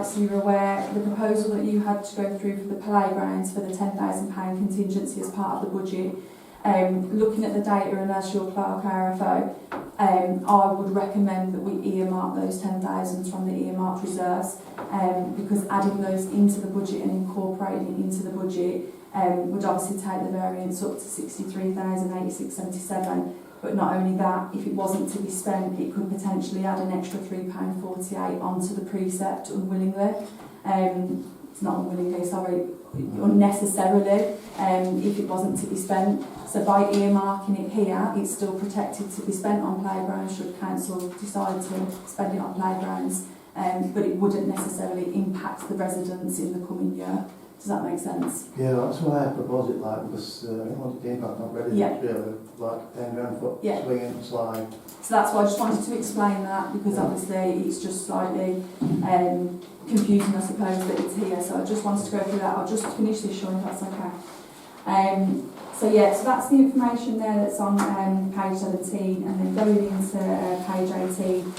So you're aware the proposal that you had to go through for the playgrounds for the £10,000 contingency as part of the budget. Looking at the data and as your clerk RFO, I would recommend that we earmark those 10,000 from the earmarked reserves, because adding those into the budget and incorporating it into the budget would obviously take the variance up to 63,8677. But not only that, if it wasn't to be spent, it could potentially add an extra £3.48 onto the precept unwillingly. It's not unwillingly, sorry, unnecessarily, if it wasn't to be spent. So by earmarking it here, it's still protected to be spent on playgrounds should council decide to spend it on playgrounds, but it wouldn't necessarily impact the residents in the coming year. Does that make sense? Yeah, that's why I propose it, like, because I wanted the impact not ready Yeah. really, like 10 grand foot Yeah. swing and slide. So that's why I just wanted to explain that, because obviously it's just slightly confusing, I suppose, that it's here. So I just wanted to go through that. I'll just finish this, Sean, if that's okay. So that's the information there that's on page 17, and then going into page 18,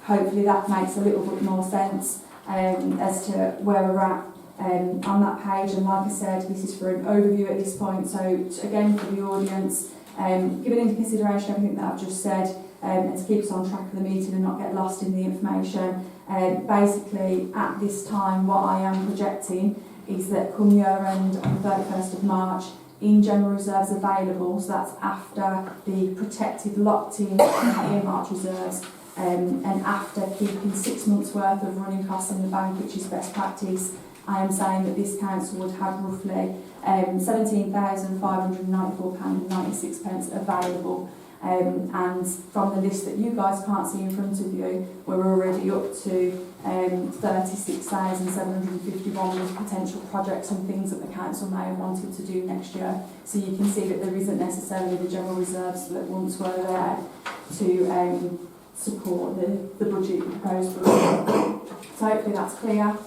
hopefully that makes a little bit more sense as to where we're at on that page. And like I said, this is for an overview at this point, so again for the audience, giving into consideration everything that I've just said, and to keep us on track of the meeting and not get lost in the information. Basically at this time what I am projecting is that come year end on the 31st of March, in general reserves available, so that's after the protected locked in earmarked reserves, and after keeping 6 months worth of running costs in the bank, which is best practice, I am saying that this council would have roughly £17,594.96 available. And from the list that you guys can't see in front of you, we're already up to 36,751 with potential projects and things that the council may have wanted to do next year. So you can see that there isn't necessarily the general reserves that once were there to support the budget proposed for. So hopefully that's clear.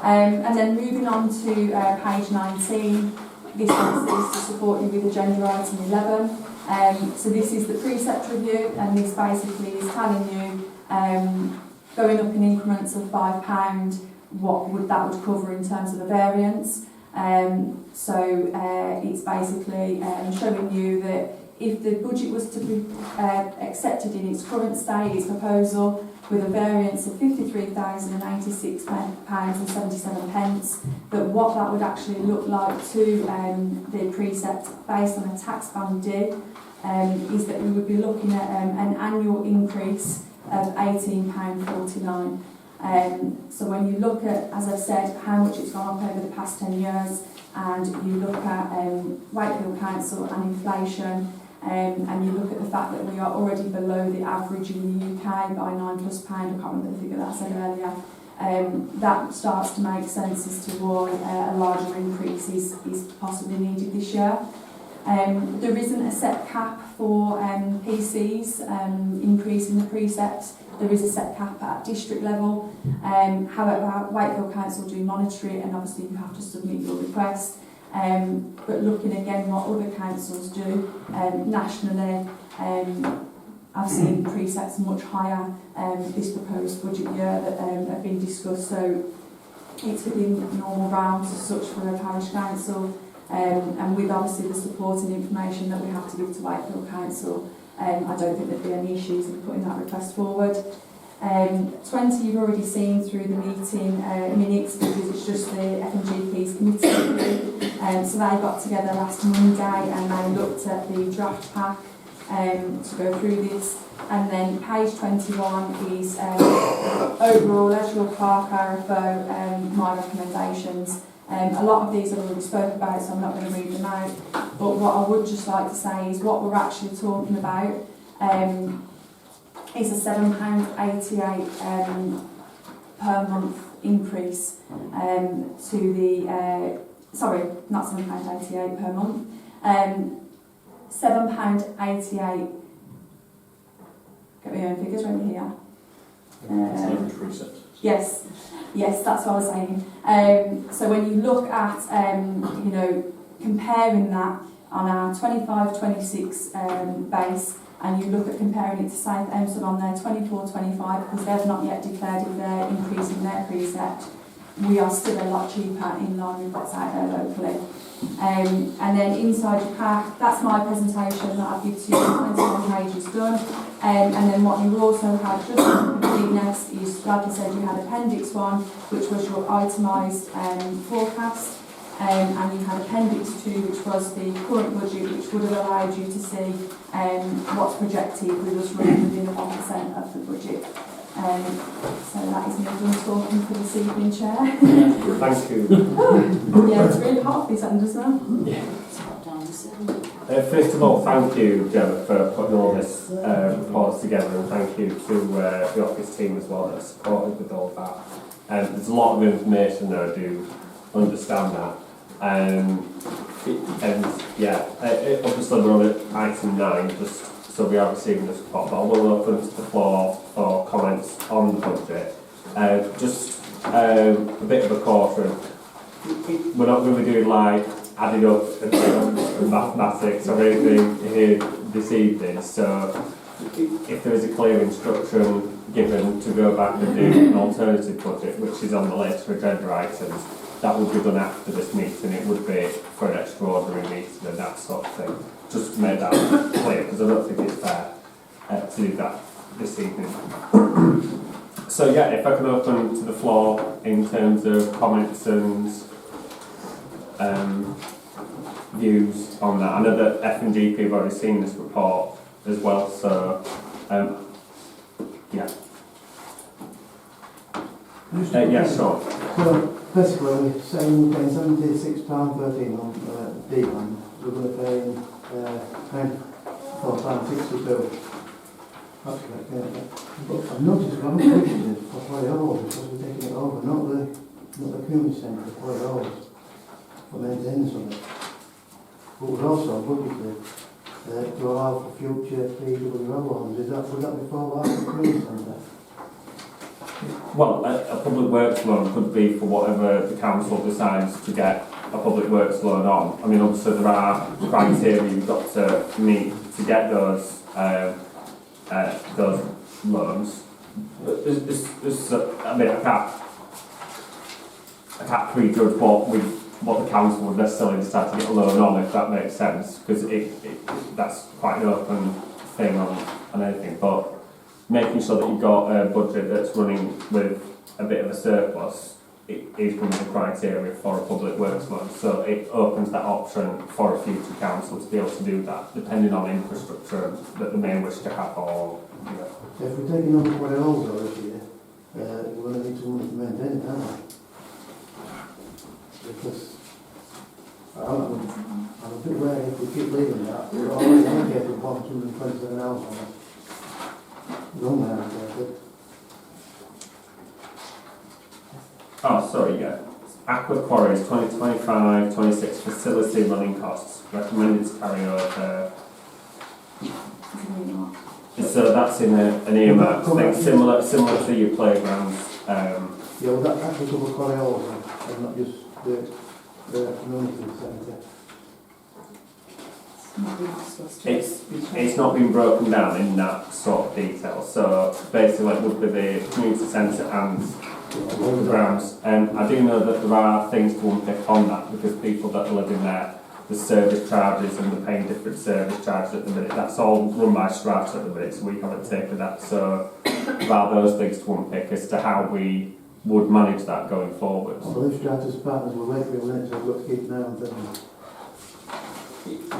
And then moving on to page 19, this one is to support you with agenda item 11. So this is the precept review, and this basically is telling you, going up in increments of £5, what that would cover in terms of a variance. It's basically showing you that if the budget was to be accepted in its current state, its proposal, with a variance of £53,096.77, that what that would actually look like to the precept based on a tax band D, is that we would be looking at an annual increase of £18.49. So when you look at, as I've said, how much it's gone up over the past 10 years, and you look at Wakefield Council and inflation, and you look at the fact that we are already below the average in the UK by £9+, I can't remember the figure that I said earlier, that starts to make sense as to why a larger increase is possibly needed this year. There isn't a set cap for PCs increasing the precepts. There is a set cap at district level. However, Wakefield Council do monitor it, and obviously you have to submit your request. But looking again what other councils do nationally, I've seen precepts much higher this proposed budget year that have been discussed. So it's within normal realms as such for a parish council. And with obviously the supporting information that we have to give to Wakefield Council, I don't think there'd be any issues in putting that request forward. 20 you've already seen through the meeting minutes, because it's just the F&GP's committee. So they got together last Monday and they looked at the draft pack to go through this. And then page 21 is overall, as your clerk RFO, my recommendations. A lot of these I already spoke about, so I'm not going to read them out. But what I would just like to say is what we're actually talking about is a £7.88 per month increase to the, sorry, not £7.88 per month, £7.88, get my own figures right here. Yes, that's what I was saying. So when you look at, comparing that on our 25-26 base, and you look at comparing it to South Elmsted on their 24-25, because they've not yet declared if they're increasing their precept, we are still a lot cheaper in line with what's out there locally. And then inside your pack, that's my presentation that I've given to you, 21 pages done. And then what you also had just for completeness is, like I said, you had Appendix 1, which was your itemised forecast, and you had Appendix 2, which was the current budget, which would have allowed you to see what's projected with us running within the 1% of the budget. So that is me done talking for this evening, Chair. Thank you. Yeah, it's really hot this end as well. First of all, thank you, Gemma, for putting all this reports together, and thank you to the office team as well that supported with all that. There's a lot of information there, I do understand that. And yeah, obviously we're on at item 9, just so we are receiving this report, but I will open to the floor for comments on the budget. Just a bit of a caution. We're not going to be doing like adding up and mathematics or anything here this evening, so if there is a clear instruction given to go back and do an alternative budget, which is on the later agenda items, that would be done after this meeting. It would be for an extraordinary meeting and that sort of thing. Just to make that clear, because I don't think it's fair to do that this evening. So yeah, if I can open to the floor in terms of comments and views on that. I know that F&GP have already seen this report as well, so yeah. Yeah, sure. So basically, we're saying we're paying £76.13 on D-band. We're going to pay £94.62. That's correct, yeah. But I've noticed we haven't budgeted for Parish because we're taking it over, not the community centre, Parish, for maintenance of it. But we've also budgeted to allow for future PWL loans. Would that be for the community centre? Well, a public works loan could be for whatever the council decides to get a public works loan on. I mean, obviously there are criteria you've got to meet to get those loans. I mean, I can't prejudge what the council would necessarily decide to get a loan on, if that makes sense, because that's quite an open thing on anything. But making sure that you've got a budget that's running with a bit of a surplus is one of the criteria for a public works loan. So it opens that option for a future council to be able to do that, depending on infrastructure that they may wish to have, or you know. If we're taking on what else this year, we're going to need someone to maintain it, aren't we? Because I'm a bit wary if we keep leaving that. We're already allocated 127 hours on it. We're only allocated. Oh, sorry, yeah. Ackworth Quarries 2025-26 facility running costs recommended to carry over. So that's in an earmark thing, similar to your playgrounds. Yeah, well, that actually covers Quarry also, and not just the community centre. It's not been broken down in that sort of detail. So basically, it would be the community centre and the grounds. I do know that there are things to unpick on that, because people that are living there, the service charges and they're paying different service charges at the minute. That's all run by Strata at the minute, so we haven't taken that. So there are those things to unpick as to how we would manage that going forward. Well, if Strata's partners will wait for a minute, so we've got to keep an eye on things.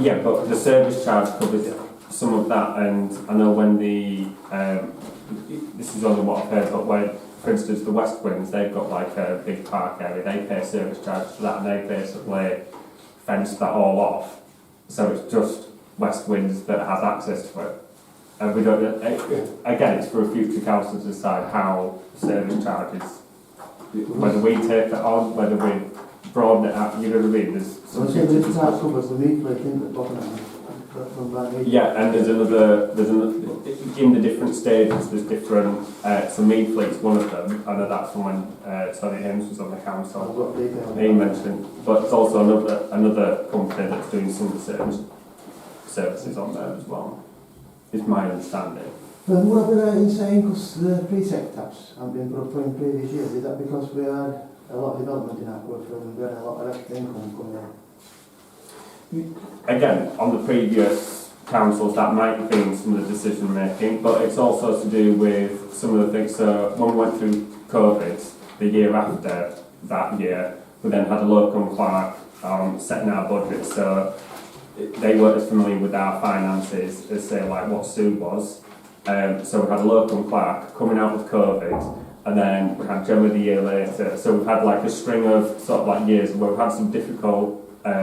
Yeah, but the service charge covers some of that, and I know when this is only what I've heard, but when, for instance, the West Winds, they've got like a big park area, they pay service charge for that, and they basically fence that all off, so it's just West Winds that has access to it. And we don't, again, it's for a future council to decide how service charges, whether we take it on, whether we broaden it out, you know what I mean? There's So there's tax covers the meat plate in the bottom of it. Yeah, and there's another, in the different stages, there's different, so Mead Fleet's one of them. I know that's from when Tony Himes was on the council. He mentioned, but it's also another company that's doing some of the services on there as well. is my understanding. And what are we right in saying, because the precept taps haven't been put up in previous years, is that because we had a lot of development in Ackworth and we had a lot of extra income coming in? Again, on the previous councils, that might have been some of the decision making, but it's also to do with some of the things. So when we went through COVID, the year after that year, we then had a local clerk setting our budget, so they weren't as familiar with our finances as, say, like what Sue was. So we had a local clerk coming out of COVID, and then we had Gemma the year later. So we've had like a string of sort of like years where we've had some difficult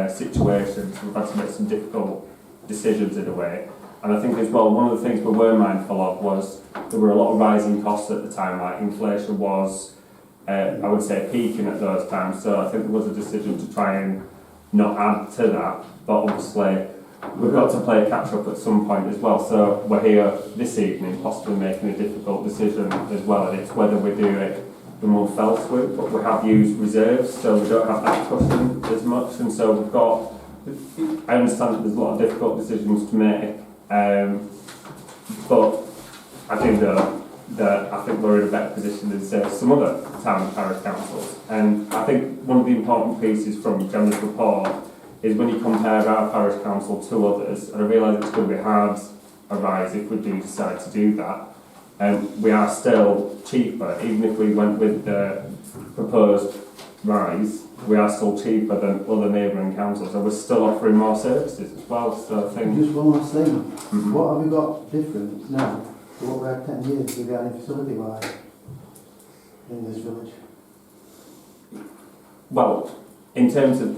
situations, we've had to make some difficult decisions in a way. And I think as well, one of the things we were mindful of was there were a lot of rising costs at the time, like inflation was, I would say, peaking at those times. So I think there was a decision to try and not add to that, but obviously we've got to play catch up at some point as well. So we're here this evening possibly making a difficult decision as well, and it's whether we do it in one fell swoop, but we have used reserves, so we don't have that cushion as much, and so we've got, I understand that there's a lot of difficult decisions to make, but I do know that I think we're in a better position than, say, some other town and parish councils. And I think one of the important pieces from Gemma's report is when you compare our parish council to others, and I realise it's going to be hard a rise if we do decide to do that, we are still cheaper, even if we went with the proposed rise, we are still cheaper than other neighbouring councils, and we're still offering more services as well. So I think... Just one last thing, what have we got different now to what we had 10 years regarding facility-wise in this village? Well, in terms of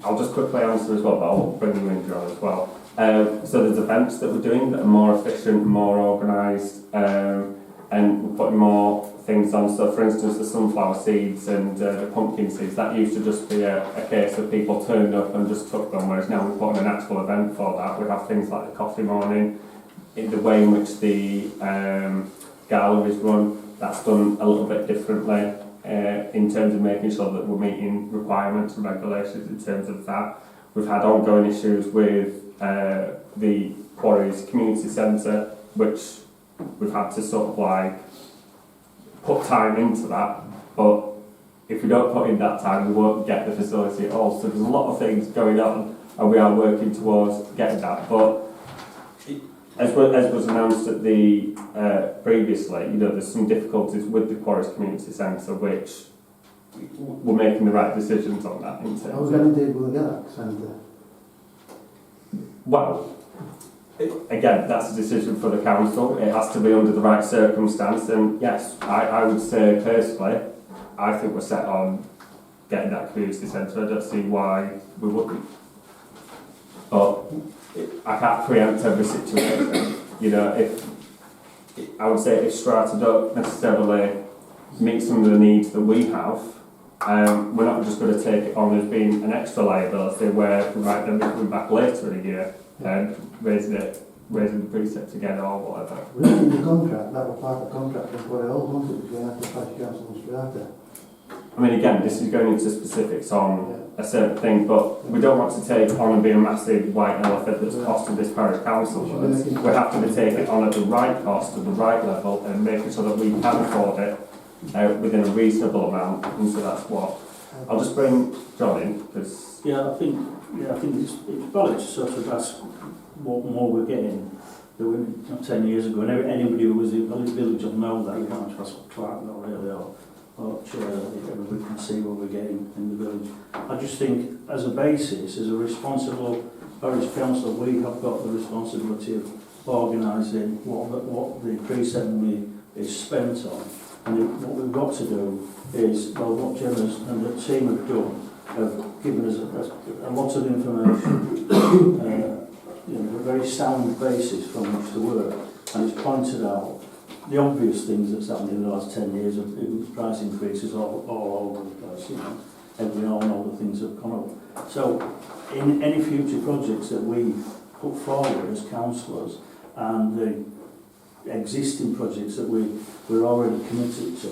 I'll just quickly answer as well, but I'll bring you in, John, as well. So there's events that we're doing that are more efficient, more organised, and we're putting more things on. So for instance, the sunflower seeds and the pumpkin seeds, that used to just be a case of people turned up and just took them, whereas now we're putting an actual event for that. We have things like the coffee morning, in the way in which the gala is run, that's done a little bit differently. In terms of making sure that we're meeting requirements and regulations in terms of that. We've had ongoing issues with the Quarries Community Centre, which we've had to sort of like put time into that, but if we don't put in that time, we won't get the facility at all. So there's a lot of things going on, and we are working towards getting that. But as was announced at the previously, there's some difficulties with the Quarries Community Centre, which we're making the right decisions on that. In terms I was going to do that centre. Well, again, that's a decision for the council. It has to be under the right circumstance, and yes, I would say personally, I think we're set on getting that community centre. I don't see why we wouldn't. But I can't preempt every situation. If I would say if Strata don't necessarily meet some of the needs that we have, we're not just going to take it on as being an extra liability where we might then be coming back later in a year and raising the precepts again or whatever. Really, the contract, that was part of the contract before it all wanted between Ackworth Parish Council and Strata. I mean, again, this is going into specifics on a certain thing, but we don't want to take on and be a massive white elephant that's costing this parish council. We have to be taking on at the right cost, at the right level, and making sure that we can afford it within a reasonable amount. And so that's what I'll just bring John in, because I think it's valid to sort of ask what more we're getting than 10 years ago. And anybody who was in the village will know that. You don't have to ask Clark, not really, or Chair, everybody can see what we're getting in the village. I just think, as a basis, as a responsible parish council, we have got the responsibility of organising what the precept money is spent on. And what we've got to do is, well, what Gemma's and the team have done, have given us a lot of information, a very sound basis from which to work, and it's pointed out the obvious things that's happened in the last 10 years of price increases all over the place. We all know the things that have come up. So, in any future projects that we put forward as councillors, and the existing projects that we're already committed to,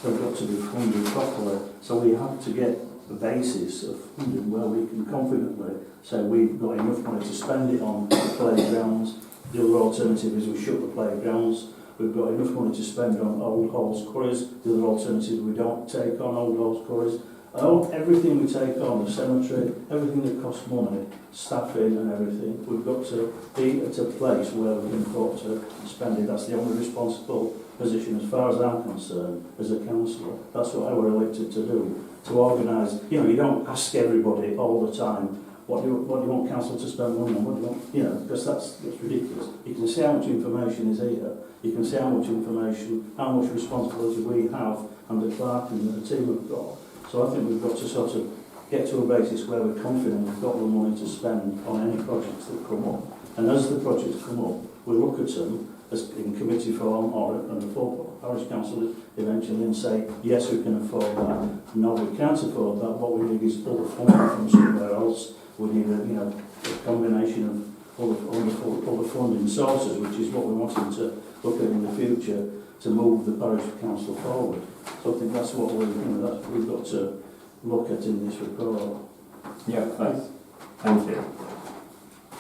they've got to be funded properly. So we have to get a basis of funding where we can confidently say we've got enough money to spend it on playgrounds, The other alternative is we shut the playgrounds. We've got enough money to spend on old halls quarries. The other alternative, we don't take on old halls quarries. Everything we take on, the cemetery, everything that costs money, staffing and everything, we've got to be at a place where we can afford to spend it. That's the only responsible position as far as I'm concerned as a councillor. That's what I were elected to do, to organise. You know, you don't ask everybody all the time, what do you want council to spend money on, what do you want, you know, because that's ridiculous. You can see how much information is here, you can see how much information, how much responsibility we have under Clark and the team we've got. So I think we've got to sort of get to a basis where we're confident we've got the money to spend on any projects that come up. And as the projects come up, we look at them as in committee form or on the full parish council eventually and say, yes, we can afford that. No, we can't afford that. What we need is other funding from somewhere else. We need a combination of other funding sources, which is what we're wanting to look at in the future to move the parish council forward. So I think that's what we've got to look at in this report. Yeah, thanks. Thank you.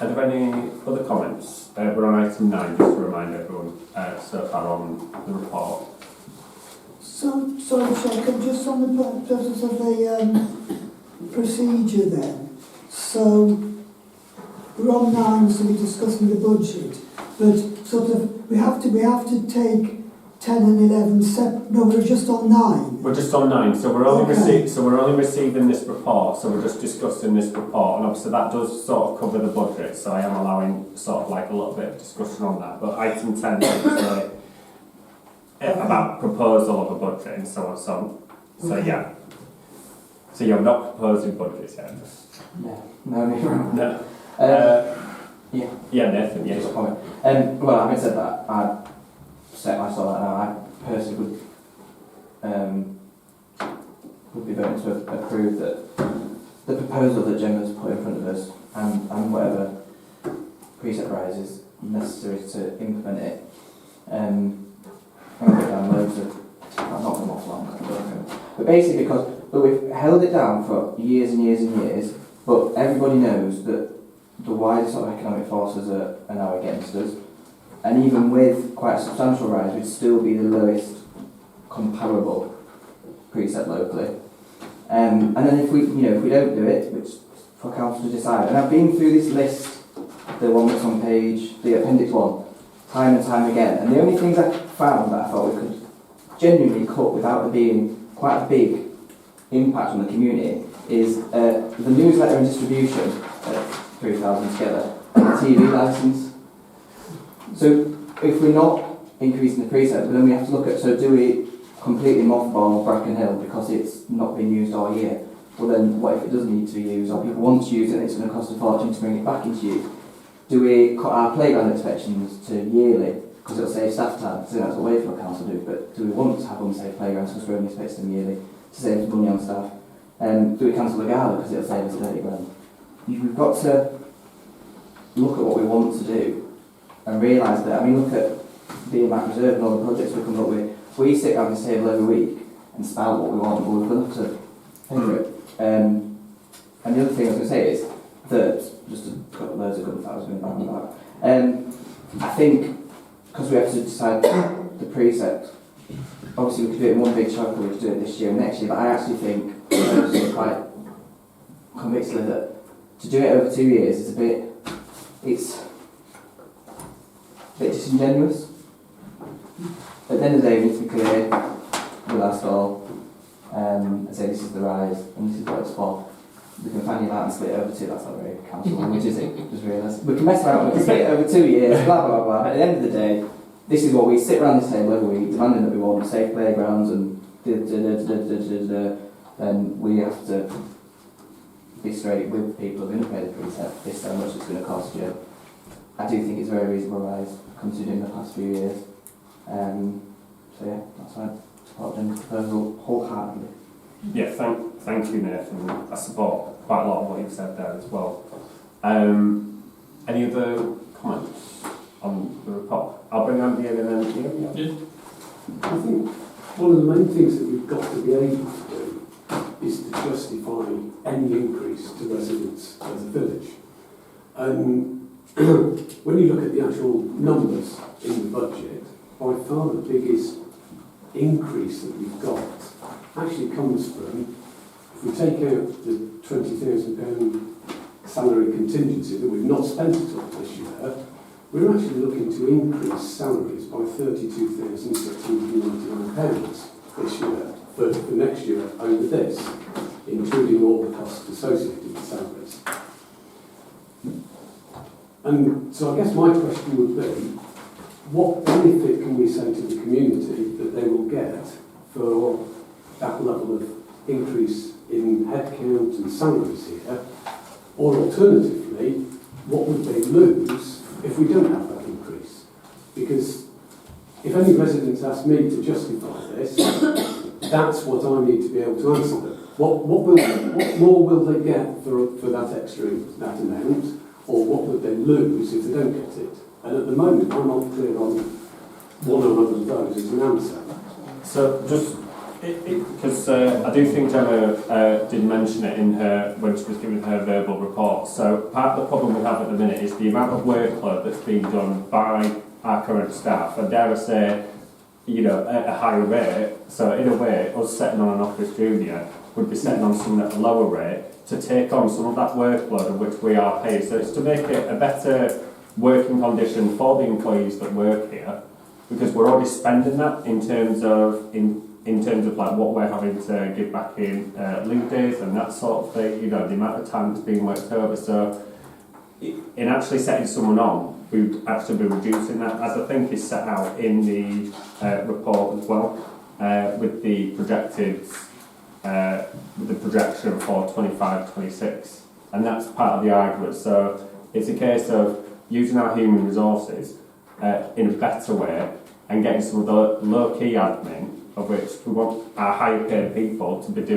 Are there any other comments? We're on item 9, just to remind everyone so far on the report. So, sorry, Chair, just on the purpose of the procedure then. So, we're on 9, so we're discussing the budget, but sort of we have to take 10 and 11 no, we're just on 9. We're just on 9, so we're only Okay. we're only receiving this report, so we're just discussing this report, and obviously that does sort of cover the budget, so I am allowing sort of like a little bit of discussion on that. But item 10 is about proposal of a budget and so on. So Okay. yeah. So you're not proposing budgets yet? No. Yeah. Yeah, Nathan. Yes. Just a comment. Well, having said that, I set myself that now. I personally would be voting to approve that the proposal that Gemma's put in front of us and whatever precept rise is necessary to implement it. I'm going to put down loads of, I'm not going to offline, but basically because we've held it down for years and years and years, but everybody knows that the wider sort of economic forces are now against us, and even with quite a substantial rise, we'd still be the lowest comparable precept locally. And then if we don't do it, which for council to decide, and I've been through this list, the one that's on page, the appendix 1, time and time again, and the only things I found that I thought we could genuinely cut without there being quite a big impact on the community is the newsletter and distribution at 3,000 together, and the TV licence. So if we're not increasing the precept, then we have to look at, so do we completely mothball Bracken Hill because it's not been used all year? Well then, what if it does need to be used, or people want to use it and it's going to cost a fortune to bring it back into use? Do we cut our playground inspections to yearly, because it'll save staff time? So that's what Wakefield Council do, but do we want to have unsafe playgrounds because we're only inspecting them yearly to save money on staff? Do we cancel the gala because it'll save us 30 grand? We've got to look at what we want to do and realise that, I mean, look at being back reserve and all the projects we come up with. We sit around this table every week and spout what we want, but we're going to have to pay for it. And the other thing I was going to say is that, just to cut loads of good facts going back and back, I think because we have to decide the precept, obviously we could do it in one big chunk, or we could do it this year and next year, but I actually think, quite convictedly, that to do it over 2 years is it's a bit disingenuous. At the end of the day, we need to be clear with our stall and say this is the rise and this is what it's for. We can fan you out and split it over 2, that's not very council language, is it? Just realise. We can mess around, we can split it over 2 years, blah blah blah. At the end of the day, this is what we sit around this table every week, demanding that we want safe playgrounds and then we have to be straight with people who are going to pay the precept. This is how much it's going to cost you. I do think it's a very reasonable rise considering the past few years. So yeah, that's why I support Jen's proposal wholeheartedly. Yeah, thank you, Nathan. I support quite a lot of what you've said there as well. Any other comments on the report? I'll bring Andy in and then you. I think one of the main things that we've got to be able to do is to justify any increase to residents of the village. when you look at the actual numbers in the budget, by far the biggest increase that we've got actually comes from, if we take out the £20,000 salary contingency that we've not spent at all this year, we're actually looking to increase salaries by £32,699 this year for next year over this, including all the costs associated with salaries. And so I guess my question would be, what benefit can we say to the community that they will get for that level of increase in headcount and salaries here? Or alternatively, what would they lose if we don't have that increase? Because if any residents ask me to justify this, that's what I need to be able to answer them. What more will they get for that that amount? Or what would they lose if they don't get it? And at the moment, I'm not clear on one or other of those as an answer. So just, because I do think Gemma did mention it in her, when she was giving her verbal report. So part of the problem we have at the minute is the amount of workload that's being done by our current staff, and dare I say, at a higher rate. So in a way, us setting on an office junior would be setting on someone at a lower rate to take on some of that workload of which we are paid. So it's to make it a better working condition for the employees that work here, because we're already spending that in terms of like what we're having to give back in leave days and that sort of thing, the amount of time that's being worked over. So in actually setting someone on, we'd actually be reducing that, as I think is set out in the report as well, with the projected with the projection for 25-26, and that's part of the argument. So it's a case of using our human resources in a better way and getting some of the low-key admin, of which we want our higher paid people to be doing